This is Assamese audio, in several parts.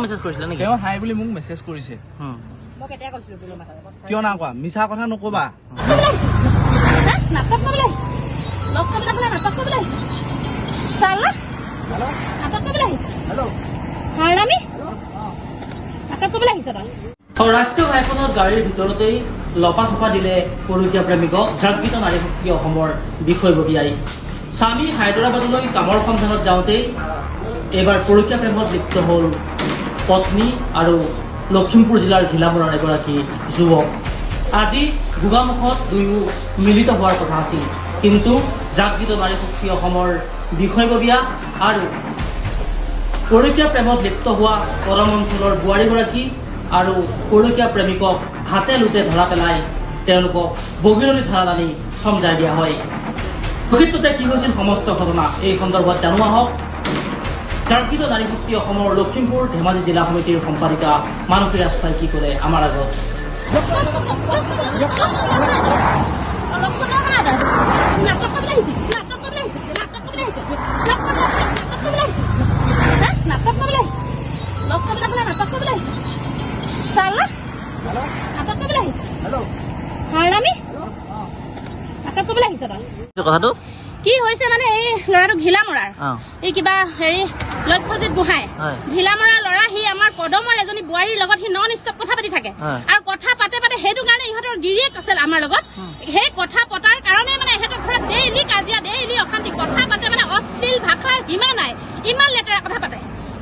মেছেজ কৰিছিলে নেকি? তেওঁ হাই বুলি মোক মেছেজ কৰিছে। কিয় না কোৱা? মিছা কথা নকবা। ৰাষ্ট্ৰীয় ঘাইপথত গাড়ীৰ ভিতৰতেই লপা দিলে পৰকীয়া প্ৰেমিকক জাগৃত নাৰী শক্তি অসমৰ বিষয়ববীয়াই। স্বামী হায়দৰাবাদলৈ কামৰ সন্ধানত যাওঁতেই এইবাৰ পৰকীয়া প্ৰেমত লিপ্ত হ'ল পত্নী আৰু লখিমপুৰ জিলাৰ ঘিলামৰাৰ এগৰাকী যুৱক। আজি গোগামুখত দুয়ো মিলিত হোৱাৰ কথা আছিল, কিন্তু জাগৃত নাৰী শক্তি অসমৰ বিষয়ববীয়া আৰু পৰকীয়া প্ৰেমত লিপ্ত হোৱা কৰম অঞ্চলৰ বোৱাৰীগৰাকী আৰু পৰকীয়া প্ৰেমিকক হাতে লোটে ধৰা পেলাই তেওঁলোকক বগীৰলী ধাৰাত আনি চমজাই দিয়া হয়। প্ৰকৃততে কি হৈছিল সমস্ত ঘটনা এই সন্দৰ্ভত জানো আহক। জাগৃত নাৰী শক্তি অসমৰ লখিমপুৰ ধেমাজি জিলা সমিতিৰ সম্পাদিকা মানসী ৰাজখোৱাই কি ক'লে আমাৰ আগত। কথাটো কি হৈছে মানে এই ল'ৰাটো ঘিলামৰাৰ এই কিবা হেৰি লক্ষ্যজিৎ গোহাঁই ঘিলামৰাৰ ল'ৰা। সি আমাৰ কদমৰ এজনী বোৱাৰীৰ লগত সি নন ষ্টপ কথা পাতি থাকে আৰু কথা পাতে সেইটো কাৰণে ইহঁতৰ গিৰিয়েক আছিল আমাৰ লগত। সেই কথা পতাৰ কাৰণে মানে ইহঁতৰ ঘৰত ডেইলি কাজিয়া, ডেইলি অশান্তি, কথা পাতে মানে অশ্লীল ভাষাৰ সীমা নাই, ইমান লেতেৰা কথা পাতে।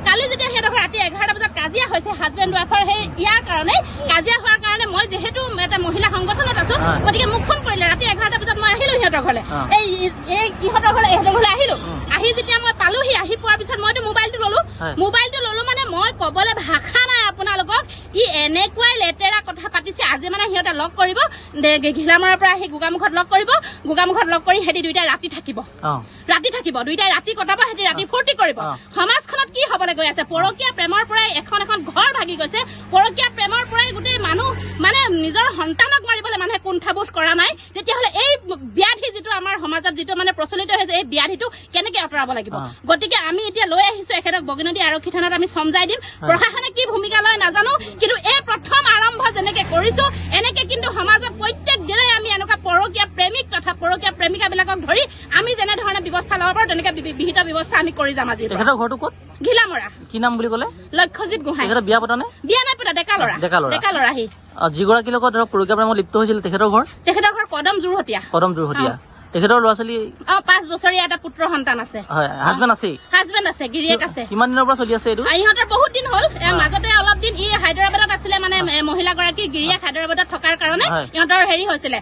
কালি যেতিয়া সিহঁতৰ ৰাতি 11টা বজাত কাজিয়া হৈছে হাজবেণ্ড ৱাইফৰ, সেই ইয়াৰ কাৰণে কাজিয়া হোৱাৰ কাৰণে মই যিহেতু এটা মহিলা সংগঠনত আছো, গতিকে মোক ফোন কৰিলে ৰাতি 11টা বজাত মই আহিলো সিহঁতৰ ঘৰলৈ। এই ইহঁতৰ ঘৰলৈ আহিলো। আহি যেতিয়া মই পালোহি, আহি পোৱাৰ পিছত মইতো মোবাইলটো ললো মানে মই কবলৈ ভাষা নাই আপোনালোকক। ই এনেকুৱাই লেতেৰা কথা পাতিছে। আজি মানে সিহঁতে লগ কৰিব, ঘিলামৰাৰ পৰা আহি গোগামুখত লগ কৰিব, গোগামুখত লগ কৰি সিহঁতি দুইটাই ৰাতি থাকিব, দুইটাই ৰাতি কটাব, সিহঁতি ৰাতি ফূৰ্তি কৰিব। সমাজখনত কি হবলৈ গৈ আছে? পৰকীয়া প্ৰেমৰ পৰাই এখন ঘৰ ভাগি গৈছে। পৰকীয়া প্ৰেমৰ পৰাই গোটেই মানুহ মানে নিজৰ সন্তানক মাৰিবলৈ মানুহে কুণ্ঠাবোধ কৰা নাই। তেতিয়াহ'লে এই ব্যাধি যিটো আমাৰ সমাজত যিটো মানে প্ৰচলিত হৈছে, এই ব্যাধিটো কেনেকে আঁতৰাব লাগিব? গতিকে আমি এতিয়া লৈ আহিছো এখেতক বগীনদী আৰক্ষী থানাত আমি চমজাই দিম। প্ৰশাসনে কি ভূমিকা লয় নাজানো, কিন্তু এই প্ৰথম আৰম্ভ যেনেকে কৰিছো এনেকে কিন্তু সমাজত প্ৰত্যেক দিনে আমি এনেকুৱা পৰকীয়া প্ৰেমিক তথা পৰকীয়া প্ৰেমিকাবিলাকক ধৰি আমি যেনেধৰণে ব্যৱস্থা ল'ব পাৰো তেনেকে বিহিত ব্যৱস্থা আমি কৰি যাম। আজি তেখেতৰ ঘৰটো ক'ত? ঘিলামৰা। কি নাম বুলি ক'লে? লক্ষ্যজিৎ গোহাঁই। বিয়া পতা নে? বিয়া নাই পতা, ডেকা ল'ৰা। সি যিগৰাকীৰ লগত ধৰক পৰকীয়া প্ৰেমত লিপ্ত হৈছিল তেখেতৰ ঘৰ কদম যোৰহতীয়া। তেখেতৰ ল'ৰা ছোৱালী 5 বছৰীয়া এটা পুত্ৰ সন্তান আছে। হাজবেণ্ড আছে, গিৰিয়েক আছে। কিমান দিনৰ পৰা চলি আছে এইটো? ইহঁতৰ বহুত দিন হ'ল। মাজতে অলপ দিন ই হায়দৰাবাদত আছিলে, মানে মহিলাগৰাকীৰ গিৰিয়েক হায়দৰাবাদত থকাৰ কাৰণে ইহঁতৰ হেৰি হৈছিলে,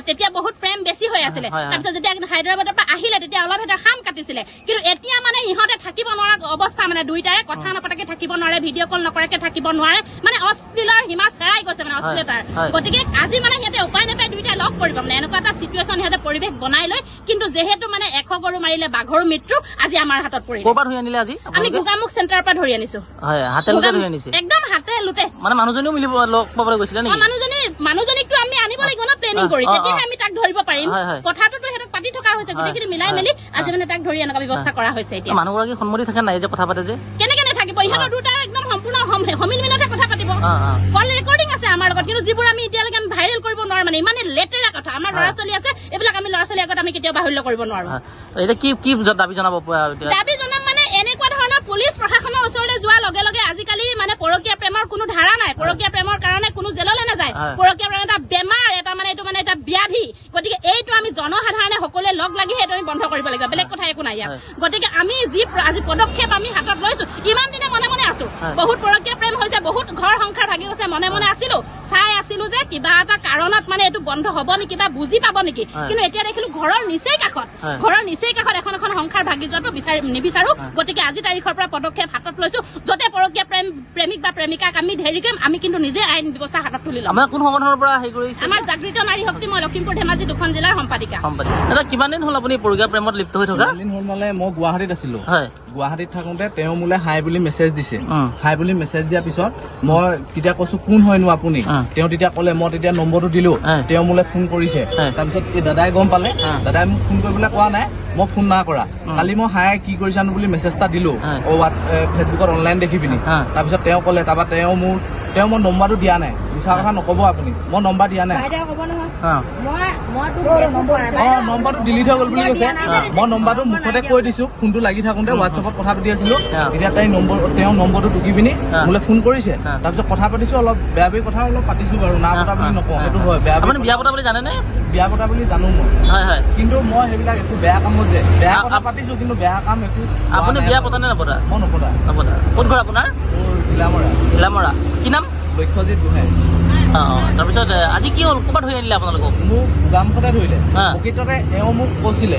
তেতিয়া বহুত প্ৰেম বেছি হৈ আছিলে। তাৰপিছত যেতিয়া হায়দৰাবাদৰ পৰা আহিলে তেতিয়া অলপ সিহঁতৰ খাম কাটিছিলে, কিন্তু এতিয়া মানে ইহঁতে থাকিব নোৱাৰা অৱস্থা, মানে দুইটাৰে কথা নপতাকে থাকিব নোৱাৰে, ভিডিঅ' কল নকৰাকে থাকিব নোৱাৰে, মানে অশ্লীলৰ সীমা চেৰাই গৈছে, মানে অশ্লীলতাৰ। গতিকে আজি মানে সিহঁতে উপায় নাপায় দুইটাই লগ কৰিব, মানে এনেকুৱা এটা চিটুৱেশ্যন সিহঁতে পৰিৱেশ বনাই লৈ। কিন্তু যিহেতু মানে 100 গৰু মাৰিলে বাঘৰ মৃত্যু আজি আমাৰ হাতত পৰিলে। আমি গোগামুখ চেণ্টাৰৰ পৰা ধৰি আনিছো। একদম হাতে লোটে। মানে মানুহজনীও মিলিব লগ পাবলৈ গৈছিলে নেকি? মানুহজনীকতো আমি আনিব লাগিব ন, প্লেনিং কৰি, তেতিয়াহে আমি তাক ধৰিব পাৰিম। কথাটোতো সিহঁতক পাতি থকা হৈছে, গোটেইখিনি মিলাই মেলি আজি মানে তাক ধৰি এনেকুৱা ব্যৱস্থা কৰা হৈছে। এতিয়া মানুহগৰাকী সন্মতি থাকে নাই যে কথা পাতে যে? কেনেকে নাথাকিব? ইহঁতৰ দুটাৰ একদম সম্পূৰ্ণ সমিল মিলতে কথা পাতিব। কল ৰেকৰ্ডিং আছে আমাৰ লগত, কিন্তু যিবোৰ আমি এতিয়ালৈকে আমি ভাইৰেল কৰিব নোৱাৰো, মানে ইমানে লেতেৰা কথা। আমাৰ ল'ৰা ছোৱালী আছে, এইবিলাক আমি ল'ৰা ছোৱালীৰ আগত আমি কেতিয়াও বাহুল্য কৰিব নোৱাৰো। এতিয়া কি দাবী জনাব? দাবী জনাম মানে এনেকুৱা ধৰণৰ পুলিচ প্ৰশাসনৰ ওচৰলৈ যোৱাৰ লগে লগে আজিকালি মানে পৰকীয়া প্ৰেমৰ কোনো ধাৰা নাই। পৰকীয়া প্ৰেমৰ কাৰণে কোনো জেললৈ নাযায়। পৰকীয়া প্ৰেম এটা বেমাৰ, এটা মানে এইটো মানে এটা ব্যাধি। গতিকে এইটো আমি জনসাধাৰণে সকলোৱে লগ লাগি সেইটো আমি বন্ধ কৰিব লাগিব, বেলেগ কথা একো নাই ইয়াত। গতিকে আমি যি আজি পদক্ষেপ আমি হাতত লৈছো, ইমান দিনে মনে মনে আছো, বহুত পৰকীয়া প্ৰেম হৈছে, বহুত ঘৰ সংসাৰ ভাগি গৈছে, মনে মনে আছিলো, চাই আছিলো যে কিবা এটা কাৰণত মানে এইটো বন্ধ হব নেকি বা বুজি পাব নেকি। কিন্তু এতিয়া দেখিলো ঘৰৰ নিচেই কাষত এখন সংসাৰ ভাগি যোৱাটো নিবিচাৰো। গতিকে আজি তাৰিখৰ পৰা পদক্ষেপ হাতত লৈছো, যতে পৰকীয়া প্ৰেমিক বা প্ৰেমিকাক আমি ধৰিম, আমি কিন্তু নিজে আইন ব্যৱস্থা হাতত তুলি ল'ম। কোন সংগঠনৰ পৰা হেৰি কৰিছে? আমাৰ জাগৃত নাৰী শক্তি, মই লখিমপুৰ ধেমাজি 2খন জিলাৰ সম্পাদিকা। কিমান দিন হ'ল আপুনি পৰকীয়া প্ৰেমত লিপ্ত হৈ থকা? দিন হ'ল মানে মই গুৱাহাটীত আছিলো। গুৱাহাটীত থাকোতে তেওঁ মোলে হাই বুলি মেছেজ দিছে। হাই বুলি মেছেজ দিয়াৰ পিছত মই তেতিয়া কৈছো কোন হয়নো আপুনি তেওঁ তেতিয়া ক'লে মই তেতিয়া নম্বৰটো দিলো তেওঁ মোলে ফোন কৰিছে তাৰপিছত এই দাদাই গম পালে দাদাই মোক ফোন কৰিবলৈ কোৱা নাই মই ফোন না কৰা কালি মই হাই কি কৰিছানো বুলি মেছেজ এটা দিলো ফেচবুকত অনলাইন দেখি পিনি তাৰপিছত তেওঁ ক'লে তাৰপৰা তেওঁ মই নম্বৰটো দিয়া নাই মিছা কথা নকব আপুনি মই নম্বৰ দিয়া নাই নম্বৰটো ডিলিট হৈ গ'ল বুলি কৈছে মই নম্বৰটো মুখতে কৈ দিছো ফোনটো লাগি থাকোঁতে হোৱাটছএপত কথা পাতি আছিলো এতিয়া তেওঁ নম্বৰটো টুকি পিনি মোলে ফোন কৰিছে তাৰপিছত কথা পাতিছো অলপ বেয়া বেয়া কথা অলপ পাতিছো বাৰু না পতা বুলি নকওঁ সেইটো হয় বিয়া পতা বুলি জানেনে বিয়া পতা বুলি জানো মই কিন্তু মই সেইবিলাক একো বেয়া কামত যে বেয়া কথা পাতিছো কিন্তু বেয়া কাম একো আপুনি বিয়া পতা নে নপতা মই নপতা ক'ত ঘৰ আপোনাৰ ঘিলামৰা কি নাম লক্ষ্যজিৎ গোহাঁই তাৰপিছত আজি কি হ'ল ক'ৰবাত ধৰি আনিলে আপোনালোকক মোক গোগামুখতে ধৰিলে প্ৰকৃততে এওঁ মোক কৈছিলে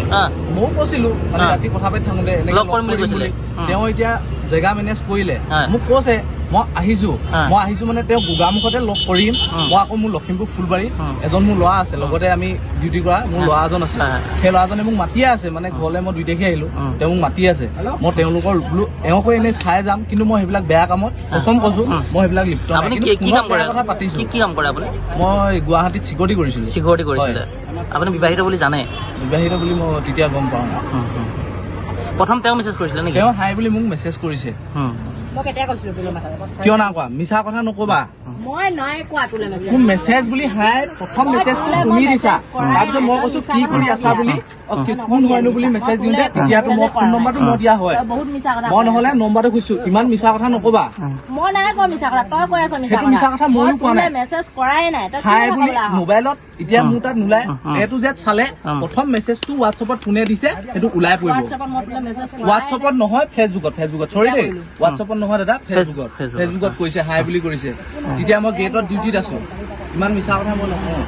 ময়ো কৈছিলো মানে ৰাতি কথা পাতি থাকোঁতে লগ কৰিম বুলি কৈছিলে তেওঁ এতিয়া জেগা মেনেজ কৰিলে মোক কৈছে মই আহিছো মানে তেওঁ গোগামুখতে লগ কৰিম মই আকৌ মোৰ লখিমপুৰ ফুলবাৰী এজন মোৰ ল'ৰা আছে লগতে আমি ডিউটি কৰা মোৰ ল'ৰা এজন আছে সেই ল'ৰাজনে মোক মাতিয়ে আছে মানে ঘৰলৈ মই 2 তাৰিখে আহিলো তেওঁ মোক মাতি আছে মই তেওঁলোকৰ বোলো এওঁকো এনেই চাই যাম কিন্তু মই সেইবিলাক বেয়া কামত কচম কৈছো মই সেইবিলাক লিপ্ত কথা পাতিছো কি কাম কৰে আপুনি মই গুৱাহাটীত চিকিউৰিটি কৰিছিলো আপুনি বিবাহিত বুলি জানে বিবাহিত বুলি মই তেতিয়া গম পাওঁ প্ৰথম তেওঁ মেছেজ কৰিছিলে নেকি তেওঁ হাই বুলি মোক মেছেজ কৰিছে কিয় না কোৱা মিছা কথা নকবা মোক মেছেজ বুলি হাই প্ৰথম মেছেজটো তুমি দিছা তাৰপিছত মই কৈছো কি কৰি আছা বুলি কোন হয়নো বুলি মেছেজ দিওঁতে তেতিয়াতো মই ফোন নম্বৰটো মই দিয়া হয় মই নহলে নম্বৰটো খুজিছো ইমান মিছা কথা নকবা সেইটো মিছা কথা ময়ো কোৱা নাই হাই বুলি মোবাইলত এতিয়া মোৰ তাত নোলায় এইটো যে চালে প্ৰথম মেছেজটো হোৱাটছএপত কোনে দিছে সেইটো ওলাই পৰিব হোৱাটছএপত নহয় ফেচবুকত চৰি দেই হোৱাটছএপত নহয় দাদা ফেচবুকত কৈছে হাই বুলি কৰিছে তেতিয়া মই গেটত ডিউটিত আছো ইমান মিছা কথা মই নকওঁ